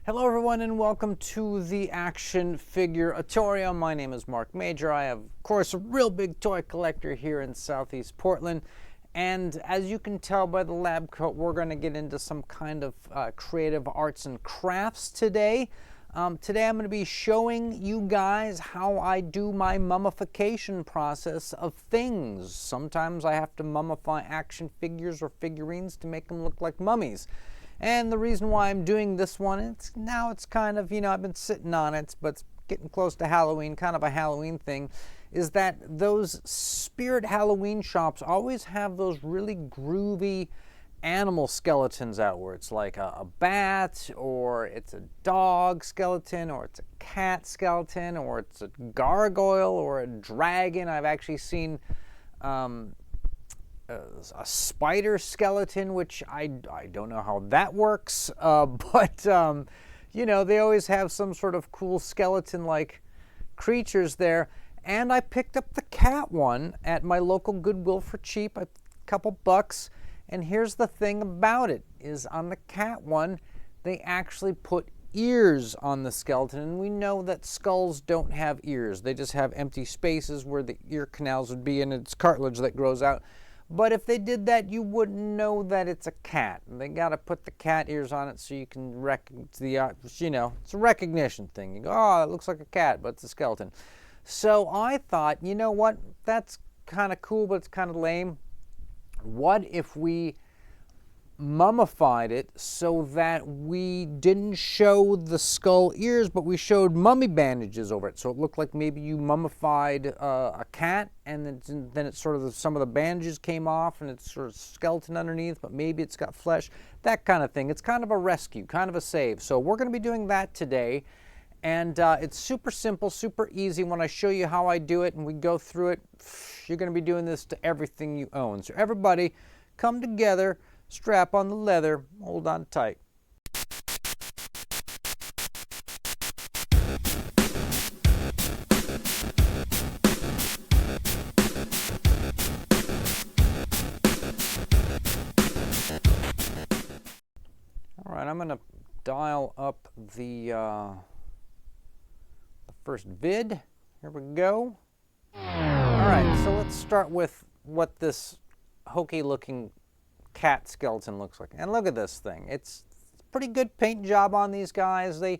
Hello everyone and welcome to the Action Figuratorium. My name is Mark Major. I am, of course, a real big toy collector here in Southeast Portland. And as you can tell by the lab coat, we're going to get into some kind of creative arts and crafts today. Today I'm going to be showing you guys how I do my mummification process of things. Sometimes I have to mummify action figures or figurines to make them look like mummies. And the reason why I'm doing this one, it's kind of, I've been sitting on it, but it's getting close to Halloween, kind of a Halloween thing, is that those spirit Halloween shops always have those really groovy animal skeletons out where it's like a bat, or it's a dog skeleton, or it's a cat skeleton, or it's a gargoyle, or a dragon. I've actually seen a spider skeleton, which I don't know how that works, but they always have some sort of cool skeleton-like creatures there. And I picked up the cat one at my local Goodwill for cheap, a couple bucks. And here's the thing about it, is on the cat one, they actually put ears on the skeleton, and we know that skulls don't have ears. They just have empty spaces where the ear canals would be, and it's cartilage that grows out. But if they did that, you wouldn't know that it's a cat. They got to put the cat ears on it so you can it's a recognition thing. You go, oh, it looks like a cat, but it's a skeleton. So I thought, you know what, that's kind of cool, but it's kind of lame. What if we mummified it so that we didn't show the skull ears, but we showed mummy bandages over it? So it looked like maybe you mummified a cat, and then it's sort of some of the bandages came off, and it's sort of skeleton underneath, but maybe it's got flesh, that kind of thing. It's kind of a rescue, kind of a save. So we're going to be doing that today, and it's super simple, super easy. When I show you how I do it and we go through it, you're going to be doing this to everything you own. So everybody, come together. Strap on the leather, hold on tight. All right, I'm going to dial up the first vid. Here we go. All right, so let's start with what this hokey looking cat skeleton looks like. And look at this thing. It's pretty good paint job on these guys. They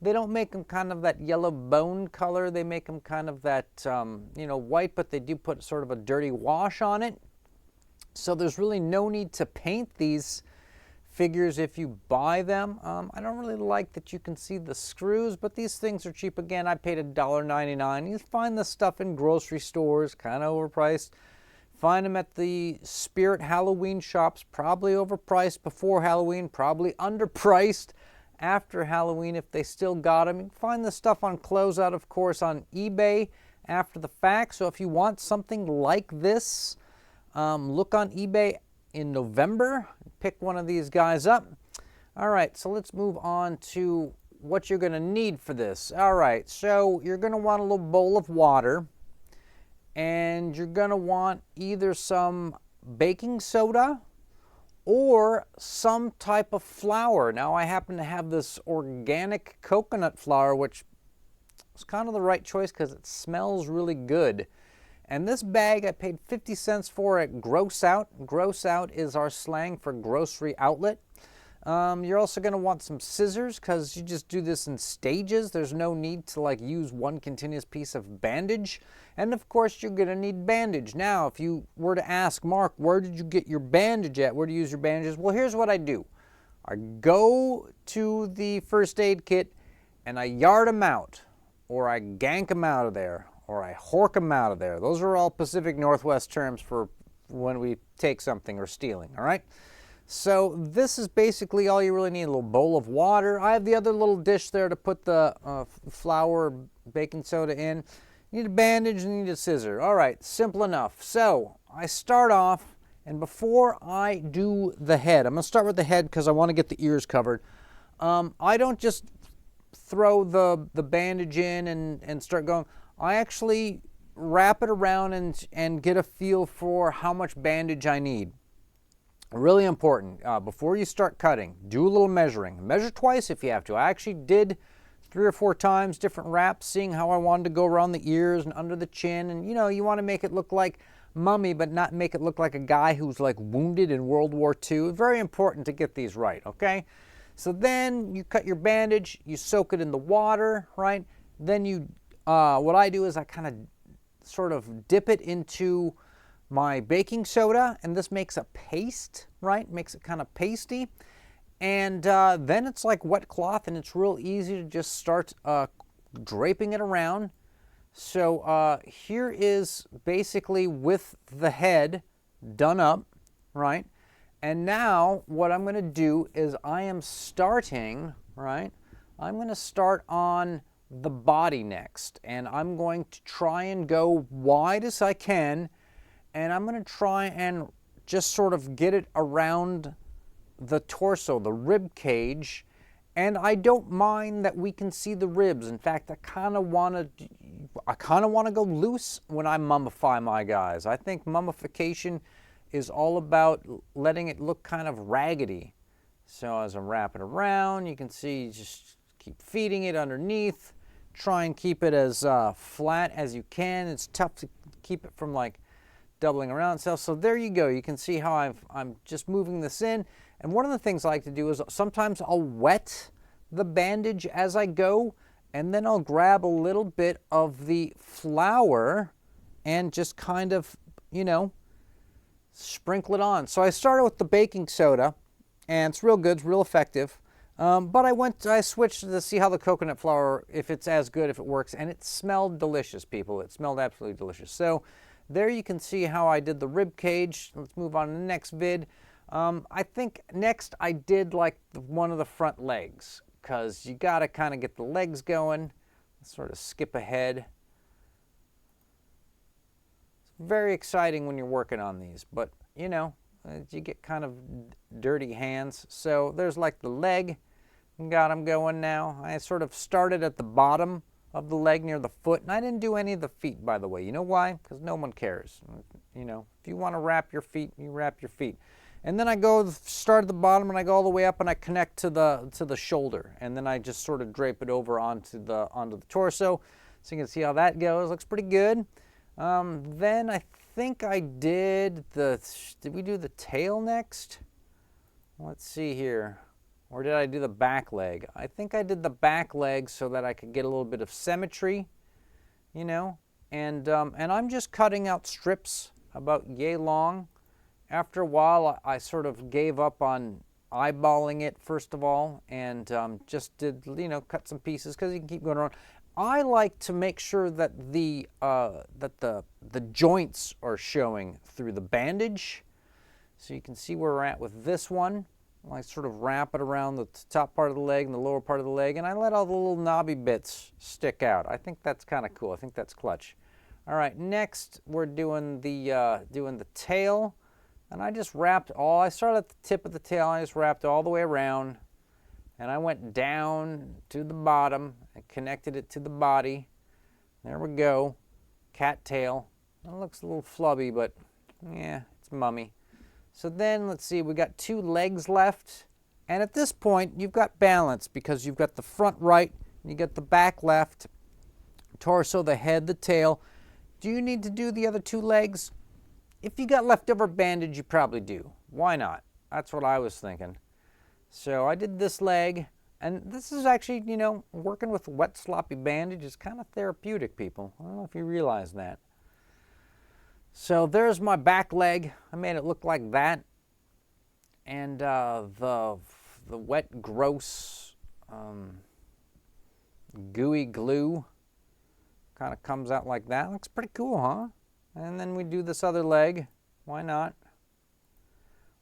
don't make them kind of that yellow bone color. They make them kind of that white, but they do put sort of a dirty wash on it. So there's really no need to paint these figures if you buy them. I don't really like that you can see the screws, but these things are cheap. Again, I paid $1.99. You find this stuff in grocery stores, kind of overpriced. Find them at the Spirit Halloween shops, probably overpriced before Halloween, probably underpriced after Halloween if they still got them. You can find this stuff on closeout, of course, on eBay after the fact. So if you want something like this, look on eBay in November. Pick one of these guys up. All right, so let's move on to what you're going to need for this. All right, so you're going to want a little bowl of water. And you're going to want either some baking soda or some type of flour. Now, I happen to have this organic coconut flour, which is kind of the right choice because it smells really good. And this bag I paid 50 cents for at Gross Out. Gross Out is our slang for grocery outlet. You're also going to want some scissors because you just do this in stages. There's no need to use one continuous piece of bandage. And of course you're going to need bandage. Now if you were to ask, Mark, where did you get your bandage at? Where do you use your bandages? Well, here's what I do. I go to the first aid kit and I yard them out, or I gank them out of there, or I hork them out of there. Those are all Pacific Northwest terms for when we take something or stealing, all right? So this is basically all you really need, a little bowl of water. I have the other little dish there to put the flour, baking soda in. You need a bandage and you need a scissor. All right, simple enough. So I start off, and before I do the head, I'm going to start with the head because I want to get the ears covered. I don't just throw the bandage in and start going. I actually wrap it around and get a feel for how much bandage I need. Really important, before you start cutting, do a little measuring. Measure twice if you have to. I actually did 3 or 4 times different wraps, seeing how I wanted to go around the ears and under the chin. And you want to make it look like Mummy, but not make it look like a guy who's like wounded in World War II. Very important to get these right, okay? So then you cut your bandage, you soak it in the water, right? Then what I do is I kind of sort of dip it into my baking soda, and this makes a paste, right? Makes it kind of pasty. And then it's like wet cloth, and it's real easy to just start draping it around. So here is basically with the head done up, right? And now what I'm going to do is I am starting, right? I'm going to start on the body next, and I'm going to try and go wide as I can. And I'm going to try and just sort of get it around the torso, the rib cage. And I don't mind that we can see the ribs. In fact, I kind of want to go loose when I mummify my guys. I think mummification is all about letting it look kind of raggedy. So as I'm wrapping around, you can see, just keep feeding it underneath. Try and keep it as flat as you can. It's tough to keep it from like doubling around itself. So there you go. You can see how I'm just moving this in. And one of the things I like to do is sometimes I'll wet the bandage as I go, and then I'll grab a little bit of the flour and just kind of, sprinkle it on. So I started with the baking soda, and it's real good, it's real effective. But I switched to see how the coconut flour, if it's as good, if it works, and it smelled delicious, people. It smelled absolutely delicious. So there you can see how I did the rib cage. Let's move on to the next vid. I think next I did like one of the front legs, because you got to kind of get the legs going. Let's sort of skip ahead. It's very exciting when you're working on these, but you get kind of dirty hands. So there's like the leg. Got them going now. I sort of started at the bottom of the leg near the foot, and I didn't do any of the feet, by the way. You know why? Because no one cares. If you want to wrap your feet, you wrap your feet. And then I start at the bottom, and I go all the way up, and I connect to the shoulder, and then I just sort of drape it over onto the torso, so you can see how that goes. Looks pretty good. Then I think I did we do the tail next? Let's see here. Or did I do the back leg? I think I did the back leg so that I could get a little bit of symmetry, and I'm just cutting out strips about yay long. After a while, I sort of gave up on eyeballing it, first of all, and just did, cut some pieces, because you can keep going around. I like to make sure that the joints are showing through the bandage. So you can see where we're at with this one. I sort of wrap it around the top part of the leg and the lower part of the leg, and I let all the little knobby bits stick out. I think that's kind of cool. I think that's clutch. All right, next we're doing the tail, and I just wrapped I started at the tip of the tail, I just wrapped all the way around, and I went down to the bottom and connected it to the body. There we go, cat tail. It looks a little flubby, but yeah, it's Mummy. So then, let's see, we got 2 legs left. And at this point, you've got balance, because you've got the front right, and you got the back left, torso, the head, the tail. Do you need to do the other 2 legs? If you got leftover bandage, you probably do. Why not? That's what I was thinking. So I did this leg, and this is actually, working with wet, sloppy bandage is kind of therapeutic, people. I don't know if you realize that. So there's my back leg. I made it look like that. And the wet, gross, gooey glue kind of comes out like that. Looks pretty cool, huh? And then we do this other leg. Why not?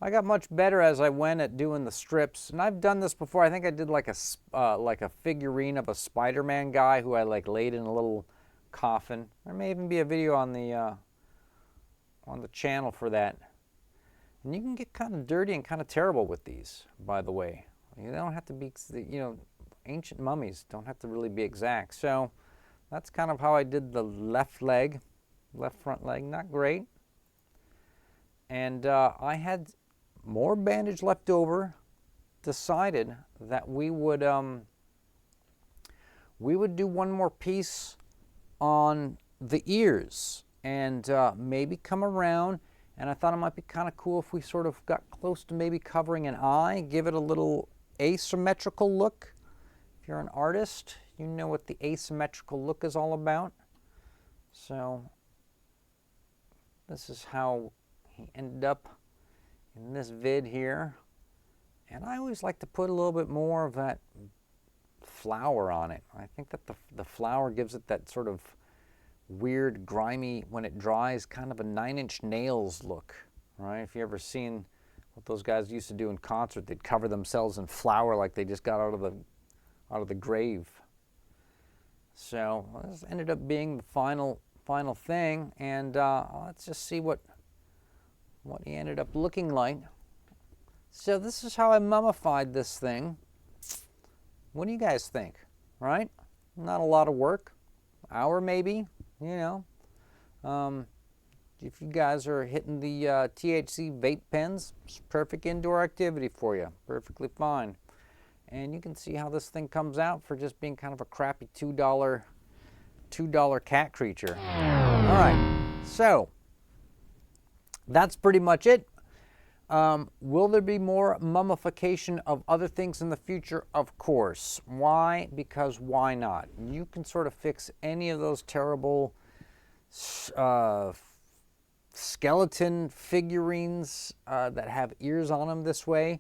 I got much better as I went at doing the strips. And I've done this before. I think I did like a figurine of a Spider-Man guy who I laid in a little coffin. There may even be a video on the channel for that. And you can get kind of dirty and kind of terrible with these, by the way. They don't have to be, ancient mummies don't have to really be exact. So that's kind of how I did the left front leg. Not great. And I had more bandage left over, decided that we would do one more piece on the ears and maybe come around. And I thought it might be kind of cool if we sort of got close to maybe covering an eye, give it a little asymmetrical look. If you're an artist, you know what the asymmetrical look is all about. So this is how he ended up in this vid here. And I always like to put a little bit more of that flour on it. I think that the flour gives it that sort of weird, grimy, when it dries, kind of a 9-inch nails look, right? If you ever seen what those guys used to do in concert, they'd cover themselves in flour like they just got out of the grave. So this ended up being the final thing, and let's just see what he ended up looking like. So this is how I mummified this thing. What do you guys think? Right? Not a lot of work. Hour maybe, you know. If you guys are hitting the THC vape pens, it's perfect indoor activity for you. Perfectly fine. And you can see how this thing comes out for just being kind of a crappy $2 cat creature. All right, so that's pretty much it. Will there be more mummification of other things in the future? Of course. Why? Because why not? You can sort of fix any of those terrible skeleton figurines that have ears on them this way.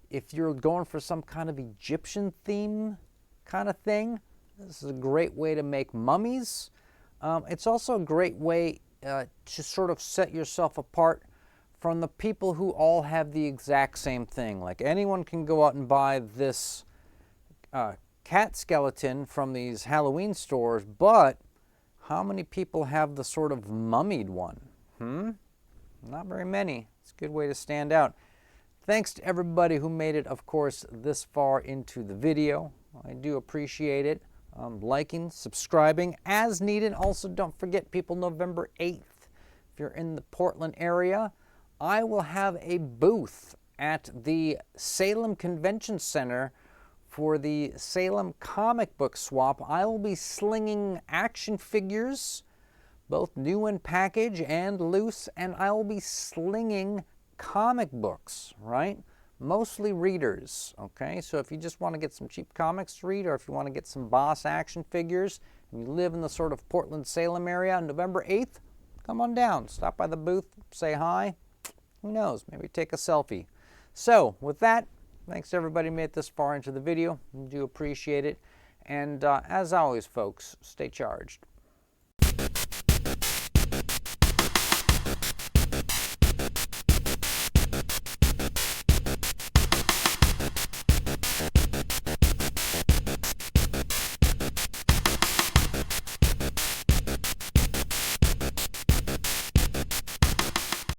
If you're going for some kind of Egyptian theme kind of thing, this is a great way to make mummies. It's also a great way to sort of set yourself apart from the people who all have the exact same thing. Like anyone can go out and buy this cat skeleton from these Halloween stores, but how many people have the sort of mummied one? Not very many. It's a good way to stand out. Thanks to everybody who made it, of course, this far into the video. I do appreciate it. Liking, subscribing as needed. Also, don't forget, people, November 8th, if you're in the Portland area, I will have a booth at the Salem Convention Center for the Salem comic book swap. I will be slinging action figures, both new in package and loose, and I will be slinging comic books, right? Mostly readers, okay? So if you just want to get some cheap comics to read, or if you want to get some boss action figures, and you live in the sort of Portland-Salem area on November 8th, come on down. Stop by the booth, say hi. Who knows? Maybe take a selfie. So with that, thanks to everybody who made it this far into the video. I do appreciate it. And as always, folks, stay charged.